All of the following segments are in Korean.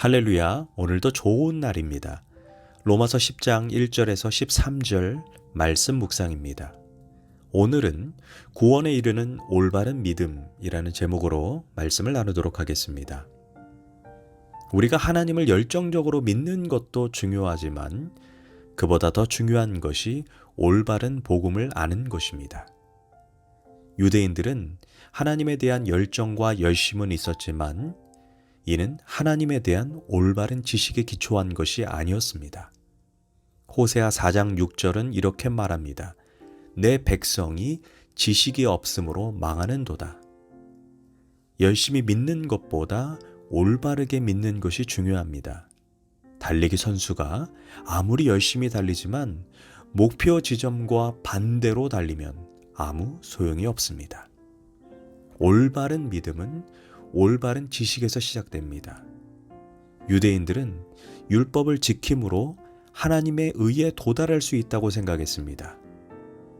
할렐루야, 오늘도 좋은 날입니다. 로마서 10장 1절에서 13절 말씀 묵상입니다. 오늘은 구원에 이르는 올바른 믿음이라는 제목으로 말씀을 나누도록 하겠습니다. 우리가 하나님을 열정적으로 믿는 것도 중요하지만 그보다 더 중요한 것이 올바른 복음을 아는 것입니다. 유대인들은 하나님에 대한 열정과 열심은 있었지만 이는 하나님에 대한 올바른 지식에 기초한 것이 아니었습니다. 호세아 4장 6절은 이렇게 말합니다. 내 백성이 지식이 없으므로 망하는도다. 열심히 믿는 것보다 올바르게 믿는 것이 중요합니다. 달리기 선수가 아무리 열심히 달리지만 목표 지점과 반대로 달리면 아무 소용이 없습니다. 올바른 믿음은 올바른 지식에서 시작됩니다. 유대인들은 율법을 지킴으로 하나님의 의에 도달할 수 있다고 생각했습니다.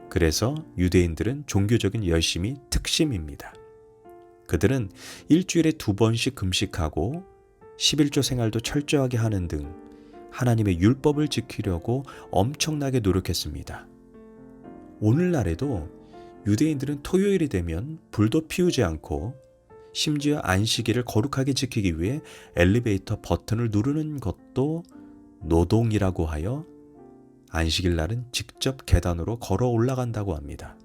그래서 유대인들은 종교적인 열심이 특심입니다. 그들은 일주일에 2번씩 금식하고 11조 생활도 철저하게 하는 등 하나님의 율법을 지키려고 엄청나게 노력했습니다. 오늘날에도 유대인들은 토요일이 되면 불도 피우지 않고 심지어 안식일을 거룩하게 지키기 위해 엘리베이터 버튼을 누르는 것도 노동이라고 하여 안식일 날은 직접 계단으로 걸어 올라간다고 합니다.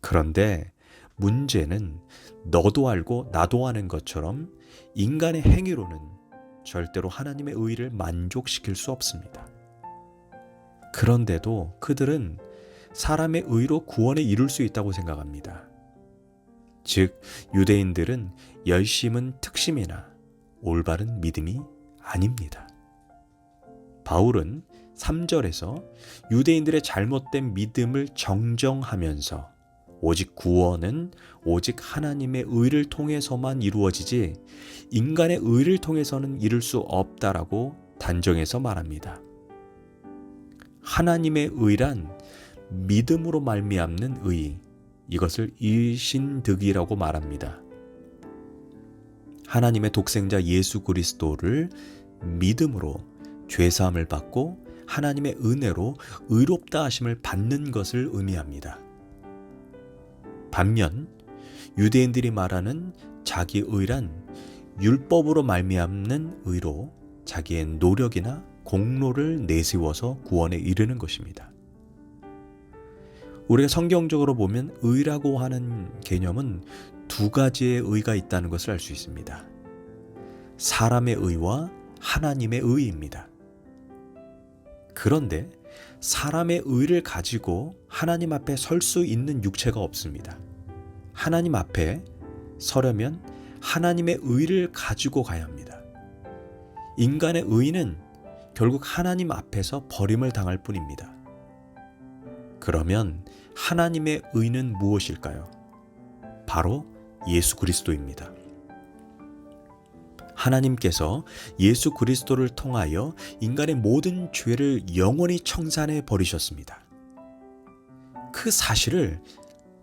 그런데 문제는 너도 알고 나도 아는 것처럼 인간의 행위로는 절대로 하나님의 의를 만족시킬 수 없습니다. 그런데도 그들은 사람의 의로 구원에 이룰 수 있다고 생각합니다. 즉, 유대인들은 열심은 특심이나 올바른 믿음이 아닙니다. 바울은 3절에서 유대인들의 잘못된 믿음을 정정하면서 오직 구원은 오직 하나님의 의를 통해서만 이루어지지 인간의 의를 통해서는 이룰 수 없다라고 단정해서 말합니다. 하나님의 의란 믿음으로 말미암는 의, 이것을 일신득이라고 말합니다. 하나님의 독생자 예수 그리스도를 믿음으로 죄사함을 받고 하나님의 은혜로 의롭다 하심을 받는 것을 의미합니다. 반면 유대인들이 말하는 자기 의란 율법으로 말미암는 의로 자기의 노력이나 공로를 내세워서 구원에 이르는 것입니다. 우리가 성경적으로 보면 의라고 하는 개념은 2가지의 의가 있다는 것을 알 수 있습니다. 사람의 의와 하나님의 의입니다. 그런데 사람의 의를 가지고 하나님 앞에 설 수 있는 육체가 없습니다. 하나님 앞에 서려면 하나님의 의를 가지고 가야 합니다. 인간의 의는 결국 하나님 앞에서 버림을 당할 뿐입니다. 그러면 하나님의 의는 무엇일까요? 바로 예수 그리스도입니다. 하나님께서 예수 그리스도를 통하여 인간의 모든 죄를 영원히 청산해 버리셨습니다. 그 사실을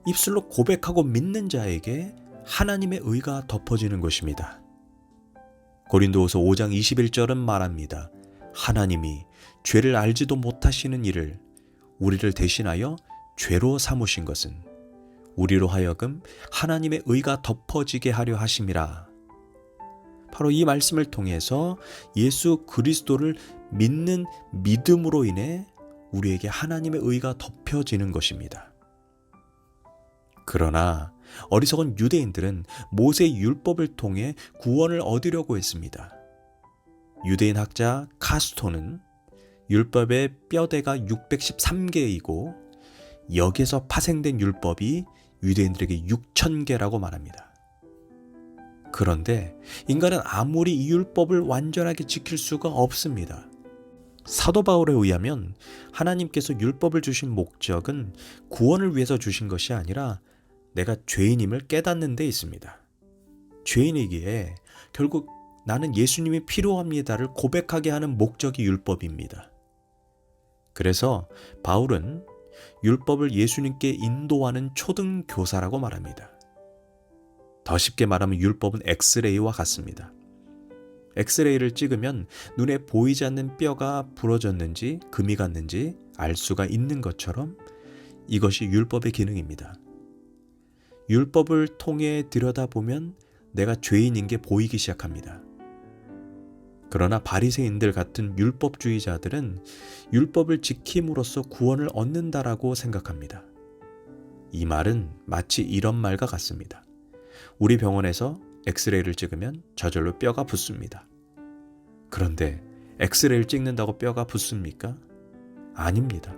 입술로 고백하고 믿는 자에게 하나님의 의가 덮어지는 것입니다. 고린도후서 5장 21절은 말합니다. 하나님이 죄를 알지도 못하시는 이를 우리를 대신하여 죄로 삼으신 것은 우리로 하여금 하나님의 의가 덮어지게 하려 하심이라. 바로 이 말씀을 통해서 예수 그리스도를 믿는 믿음으로 인해 우리에게 하나님의 의가 덮여지는 것입니다. 그러나 어리석은 유대인들은 모세의 율법을 통해 구원을 얻으려고 했습니다. 유대인 학자 카스토는 율법의 뼈대가 613개이고 여기에서 파생된 율법이 유대인들에게 6,000개라고 말합니다. 그런데 인간은 아무리 이 율법을 완전하게 지킬 수가 없습니다. 사도 바울에 의하면 하나님께서 율법을 주신 목적은 구원을 위해서 주신 것이 아니라 내가 죄인임을 깨닫는 데 있습니다. 죄인이기에 결국 나는 예수님이 필요합니다를 고백하게 하는 목적이 율법입니다. 그래서 바울은 율법을 예수님께 인도하는 초등교사라고 말합니다. 더 쉽게 말하면 율법은 엑스레이와 같습니다. 엑스레이를 찍으면 눈에 보이지 않는 뼈가 부러졌는지 금이 갔는지 알 수가 있는 것처럼 이것이 율법의 기능입니다. 율법을 통해 들여다보면 내가 죄인인 게 보이기 시작합니다. 그러나 바리새인들 같은 율법주의자들은 율법을 지킴으로써 구원을 얻는다라고 생각합니다. 이 말은 마치 이런 말과 같습니다. 우리 병원에서 엑스레이를 찍으면 저절로 뼈가 붙습니다. 그런데 엑스레이를 찍는다고 뼈가 붙습니까? 아닙니다.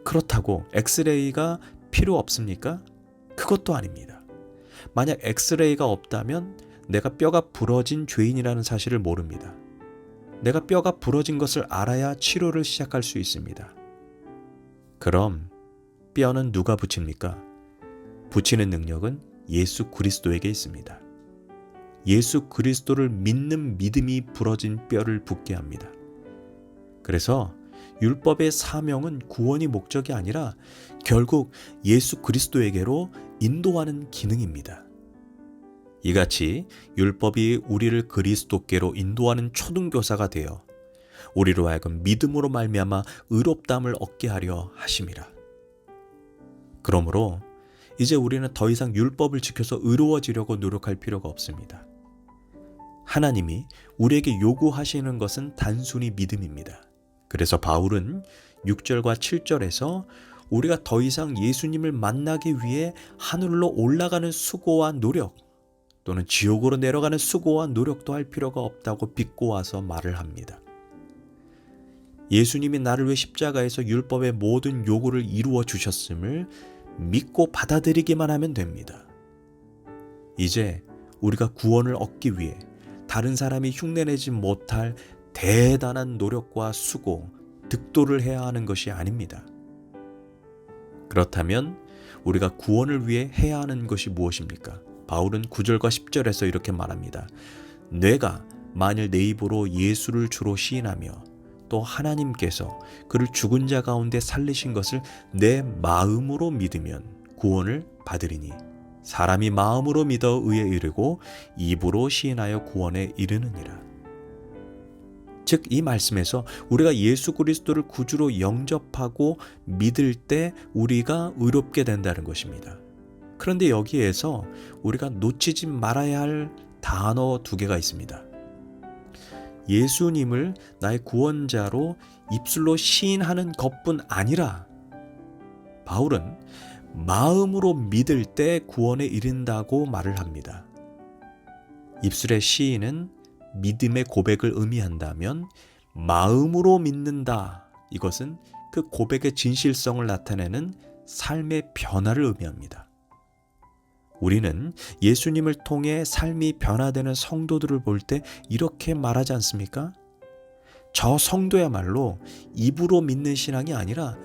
그렇다고 엑스레이가 필요 없습니까? 그것도 아닙니다. 만약 엑스레이가 없다면 내가 뼈가 부러진 죄인이라는 사실을 모릅니다. 내가 뼈가 부러진 것을 알아야 치료를 시작할 수 있습니다. 그럼 뼈는 누가 붙입니까? 붙이는 능력은 예수 그리스도에게 있습니다. 예수 그리스도를 믿는 믿음이 부러진 뼈를 붙게 합니다. 그래서 율법의 사명은 구원이 목적이 아니라 결국 예수 그리스도에게로 인도하는 기능입니다. 이같이 율법이 우리를 그리스도께로 인도하는 초등교사가 되어 우리로 하여금 믿음으로 말미암아 의롭다함을 얻게 하려 하심이라. 그러므로 이제 우리는 더 이상 율법을 지켜서 의로워지려고 노력할 필요가 없습니다. 하나님이 우리에게 요구하시는 것은 단순히 믿음입니다. 그래서 바울은 6절과 7절에서 우리가 더 이상 예수님을 만나기 위해 하늘로 올라가는 수고와 노력 또는 지옥으로 내려가는 수고와 노력도 할 필요가 없다고 비꼬아서 말을 합니다. 예수님이 나를 위해 십자가에서 율법의 모든 요구를 이루어 주셨음을 믿고 받아들이기만 하면 됩니다. 이제 우리가 구원을 얻기 위해 다른 사람이 흉내내지 못할 대단한 노력과 수고, 득도를 해야 하는 것이 아닙니다. 그렇다면 우리가 구원을 위해 해야 하는 것이 무엇입니까? 바울은 9절과 10절에서 이렇게 말합니다. 내가 만일 내 입으로 예수를 주로 시인하며 또 하나님께서 그를 죽은 자 가운데 살리신 것을 내 마음으로 믿으면 구원을 받으리니 사람이 마음으로 믿어 의에 이르고 입으로 시인하여 구원에 이르느니라. 즉 이 말씀에서 우리가 예수 그리스도를 구주로 영접하고 믿을 때 우리가 의롭게 된다는 것입니다. 그런데 여기에서 우리가 놓치지 말아야 할 단어 2개가 있습니다. 예수님을 나의 구원자로 입술로 시인하는 것뿐 아니라 바울은 마음으로 믿을 때 구원에 이른다고 말을 합니다. 입술의 시인은 믿음의 고백을 의미한다면 마음으로 믿는다. 이것은 그 고백의 진실성을 나타내는 삶의 변화를 의미합니다. 우리는 예수님을 통해 삶이 변화되는 성도들을 볼 때 이렇게 말하지 않습니까? 저 성도야말로 입으로 믿는 신앙이 아니라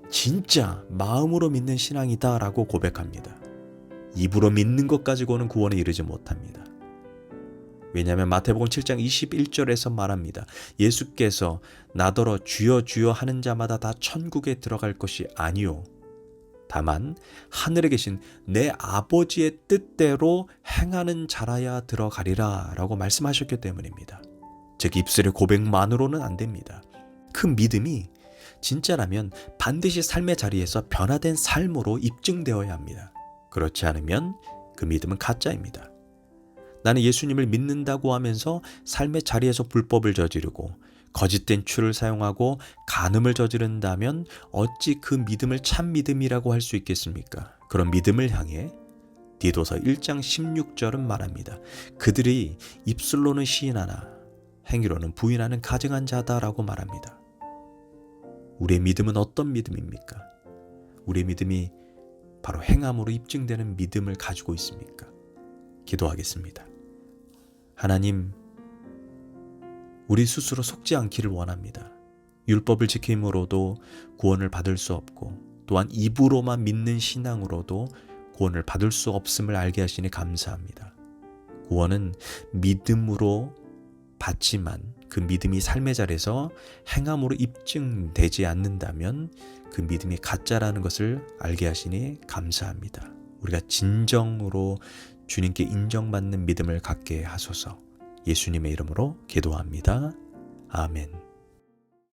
진짜 마음으로 믿는 신앙이다 라고 고백합니다. 입으로 믿는 것 가지고는 구원에 이르지 못합니다. 왜냐하면 마태복음 7장 21절에서 말합니다. 예수께서 나더러 주여 주여 하는 자마다 다 천국에 들어갈 것이 아니요 다만 하늘에 계신 내 아버지의 뜻대로 행하는 자라야 들어가리라 라고 말씀하셨기 때문입니다. 즉 입술의 고백만으로는 안 됩니다. 그 믿음이 진짜라면 반드시 삶의 자리에서 변화된 삶으로 입증되어야 합니다. 그렇지 않으면 그 믿음은 가짜입니다. 나는 예수님을 믿는다고 하면서 삶의 자리에서 불법을 저지르고 거짓된 추를 사용하고 간음을 저지른다면 어찌 그 믿음을 참 믿음이라고 할 수 있겠습니까? 그런 믿음을 향해 디도서 1장 16절은 말합니다. 그들이 입술로는 시인하나 행위로는 부인하는 가증한 자다라고 말합니다. 우리의 믿음은 어떤 믿음입니까? 우리의 믿음이 바로 행함으로 입증되는 믿음을 가지고 있습니까? 기도하겠습니다. 하나님, 우리 스스로 속지 않기를 원합니다. 율법을 지킴으로도 구원을 받을 수 없고 또한 입으로만 믿는 신앙으로도 구원을 받을 수 없음을 알게 하시니 감사합니다. 구원은 믿음으로 받지만 그 믿음이 삶의 자리에서 행함으로 입증되지 않는다면 그 믿음이 가짜라는 것을 알게 하시니 감사합니다. 우리가 진정으로 주님께 인정받는 믿음을 갖게 하소서. 예수님의 이름으로 기도합니다. 아멘.